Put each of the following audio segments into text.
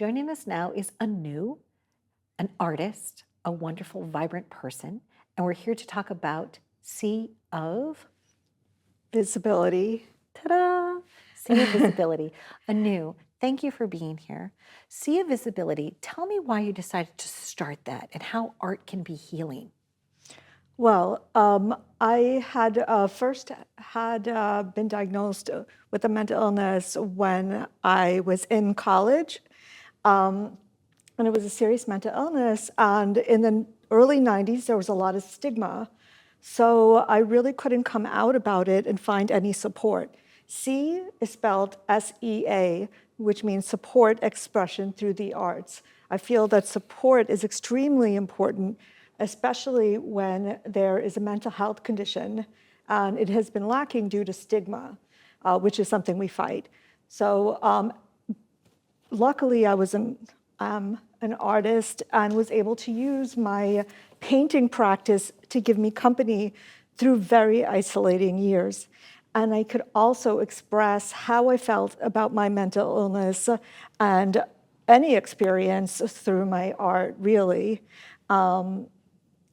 Joining us now is Anu, an artist, a wonderful, vibrant person, and we're here to talk about Sea of Visibility. Ta-da! Sea of Visibility. Anu, thank you for being here. Sea of Visibility, tell me why you decided to start that and how art can be healing. Well, I had first had been diagnosed with a mental illness when I was in college, and it was a serious mental illness. And in the early 90s, there was a lot of stigma. So I really couldn't come out about it and find any support. C is spelled SEA, which means support expression through the arts. I feel that support is extremely important, especially when there is a mental health condition, and it has been lacking due to stigma, which is something we fight. So luckily, I was an artist and was able to use my painting practice to give me company through very isolating years. And I could also express how I felt about my mental illness and any experience through my art, really. I'm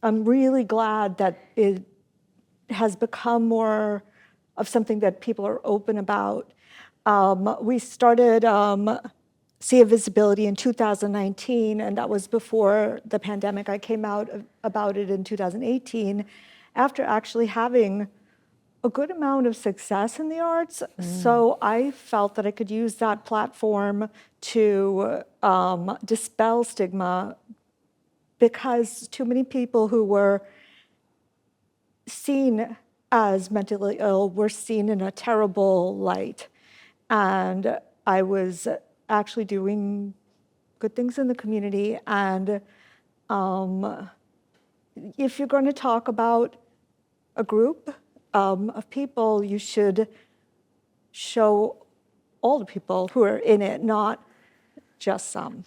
really glad that it has become more of something that people are open about. We started Sea of Visibility in 2019, and that was before the pandemic. I came out about it in 2018 after actually having a good amount of success in the arts. So I felt that I could use that platform to dispel stigma, because too many people who were seen as mentally ill were seen in a terrible light. And I was actually doing good things in the community. And if you're going to talk about a group of people, you should show all the people who are in it, not just some.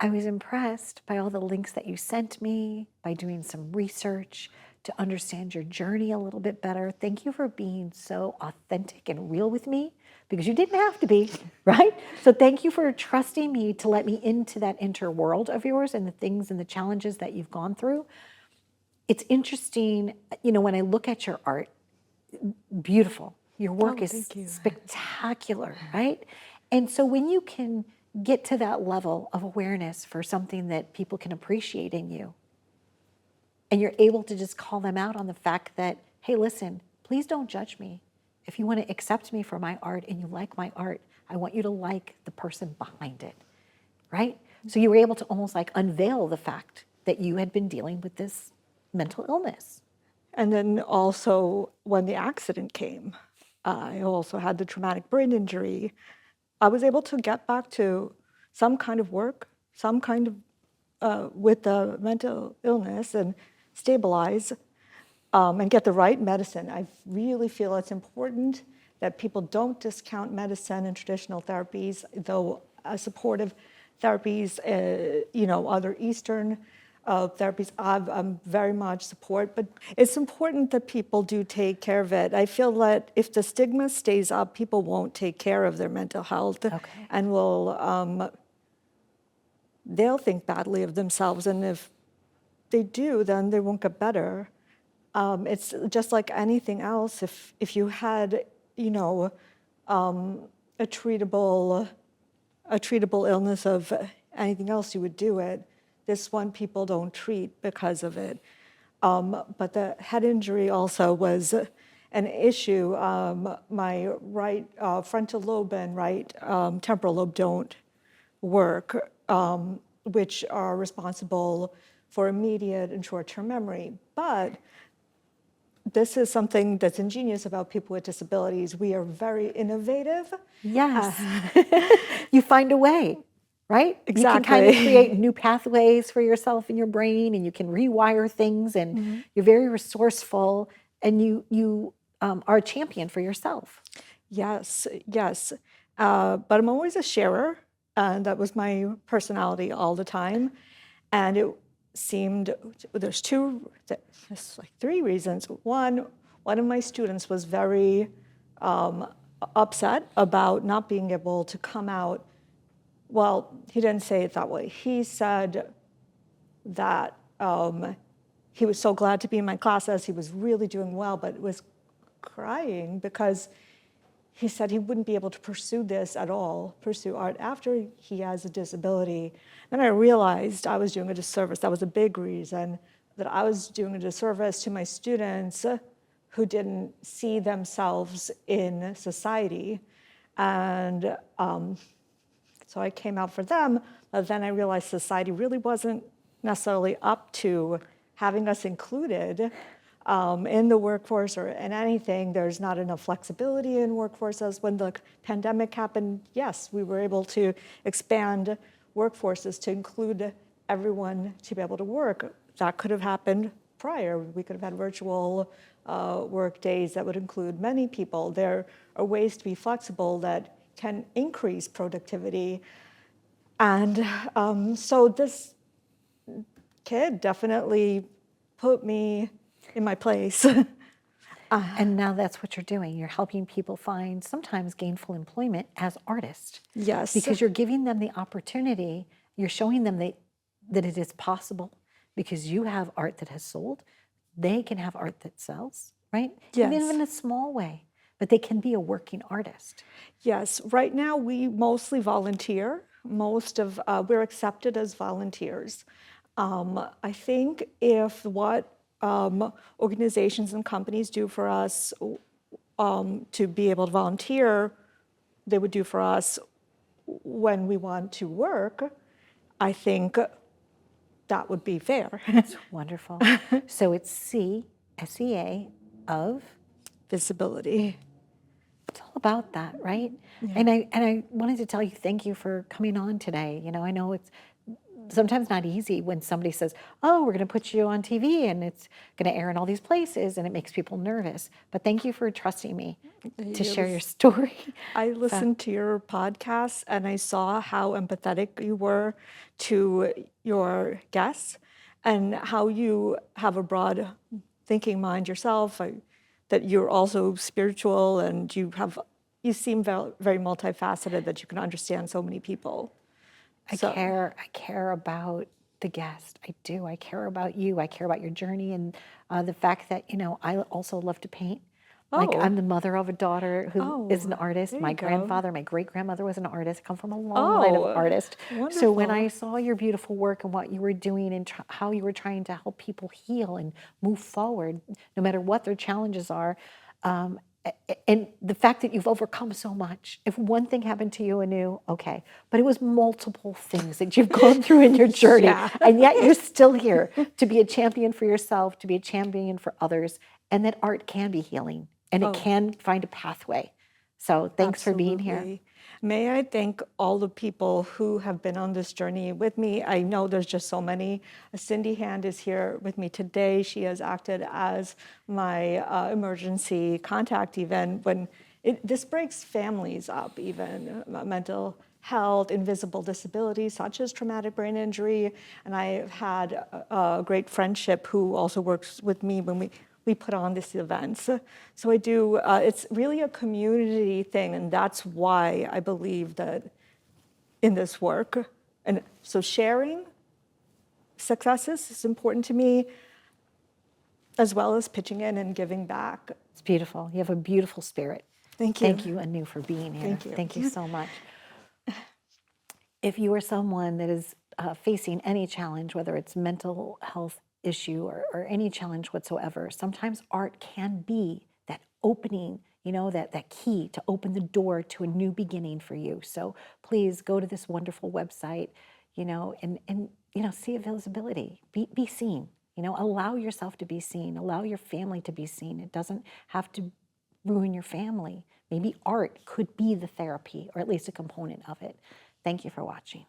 I was impressed by all the links that you sent me, by doing some research to understand your journey a little bit better. Thank you for being so authentic and real with me, because you didn't have to be, right? So thank you for trusting me to let me into that inner world of yours and the things and the challenges that you've gone through. It's interesting, when I look at your art, beautiful. Your work is Thank you. spectacular, right? And so when you can get to that level of awareness for something that people can appreciate in you, and you're able to just call them out on the fact that, hey, listen, please don't judge me. If you want to accept me for my art and you like my art, I want you to like the person behind it, right? So you were able to almost like unveil the fact that you had been dealing with this mental illness. And then also when the accident came, I also had the traumatic brain injury. I was able to get back to some kind of work, some kind of with the mental illness, and stabilize and get the right medicine. I really feel it's important that people don't discount medicine and traditional therapies, though supportive therapies, other Eastern therapies, I'm very much support, but it's important that people do take care of it. I feel that if the stigma stays up, people won't take care of their mental health, and they'll think badly of themselves, and if they do, then they won't get better. It's just like anything else. If you had, a treatable illness of anything else, you would do it. This one people don't treat because of it. But the head injury also was an issue. My right frontal lobe and right temporal lobe don't work, which are responsible for immediate and short-term memory. But this is something that's ingenious about people with disabilities. We are very innovative. Yes. You find a way, right? Exactly. You can kind of create new pathways for yourself in your brain, and you can rewire things, and you're very resourceful, and you are a champion for yourself. Yes. But I'm always a sharer, and that was my personality all the time. And it seemed, there's three reasons. One of my students was very upset about not being able to come out well, he didn't say it that way. He said that he was so glad to be in my classes. He was really doing well, but was crying because he said he wouldn't be able to pursue this at all, pursue art after he has a disability. Then I realized I was doing a disservice. That was a big reason that I was doing a disservice to my students who didn't see themselves in society. And so I came out for them, but then I realized society really wasn't necessarily up to having us included in the workforce or in anything. There's not enough flexibility in workforces. When the pandemic happened, yes, we were able to expand workforces to include everyone to be able to work. That could have happened prior. We could have had virtual work days that would include many people. There are ways to be flexible that can increase productivity. And so this kid definitely put me in my place. And now that's what you're doing. You're helping people find sometimes gainful employment as artists. Yes. Because you're giving them the opportunity, you're showing them that it is possible because you have art that has sold. They can have art that sells, right? Yes. Even in a small way, but they can be a working artist. Yes, right now we mostly volunteer. We're accepted as volunteers. I think if what organizations and companies do for us to be able to volunteer, they would do for us when we want to work, I think that would be fair. That's wonderful. So it's SEA of Visibility. it's all about that, right? And I wanted to tell you thank you for coming on today. You know, I know it's sometimes not easy when somebody says, "Oh, we're going to put you on TV and it's going to air in all these places," and it makes people nervous. But thank you for trusting me to share your story. I listened to your podcast and I saw how empathetic you were to your guests and how you have a broad thinking mind yourself, that you're also spiritual and you seem very multifaceted, that you can understand so many people. I care about the guest. I do. I care about you. I care about your journey and the fact that, you know, I also love to paint. Like Oh. I'm the mother of a daughter who is an artist. there My you go. grandfather, my great-grandmother was an artist. I come from a long line of artists. So when I saw your beautiful work and what you were doing and how you were trying to help people heal and move forward, no matter what their challenges are, and the fact that you've overcome so much. If one thing happened to you, Anu, okay, but it was multiple things that you've gone through in your journey, Yeah. and yet you're still here to be a champion for yourself, to be a champion for others, and that art can be healing, and it can find a pathway. So thanks for being here. Absolutely. May I thank all the people who have been on this journey with me. I know there's just so many. Cindy Hand is here with me today. She has acted as my emergency contact even when this breaks families up, even mental health, invisible disabilities such as traumatic brain injury. And I've had a great friendship who also works with me when we put on these events. So I do, it's really a community thing, and that's why I believe that in this work. And so sharing successes is important to me, as well as pitching in and giving back. It's beautiful. You have a beautiful spirit. Thank you. Thank you, Anu, for being here. Thank you. Thank you so much. If you are someone that is facing any challenge, whether it's mental health issue or any challenge whatsoever, sometimes art can be that opening, you know, that key to open the door to a new beginning for you. So please go to this wonderful website, you know, and you know, see visibility, be seen, you know, allow yourself to be seen, allow your family to be seen. It doesn't have to ruin your family. Maybe art could be the therapy or at least a component of it. Thank you for watching.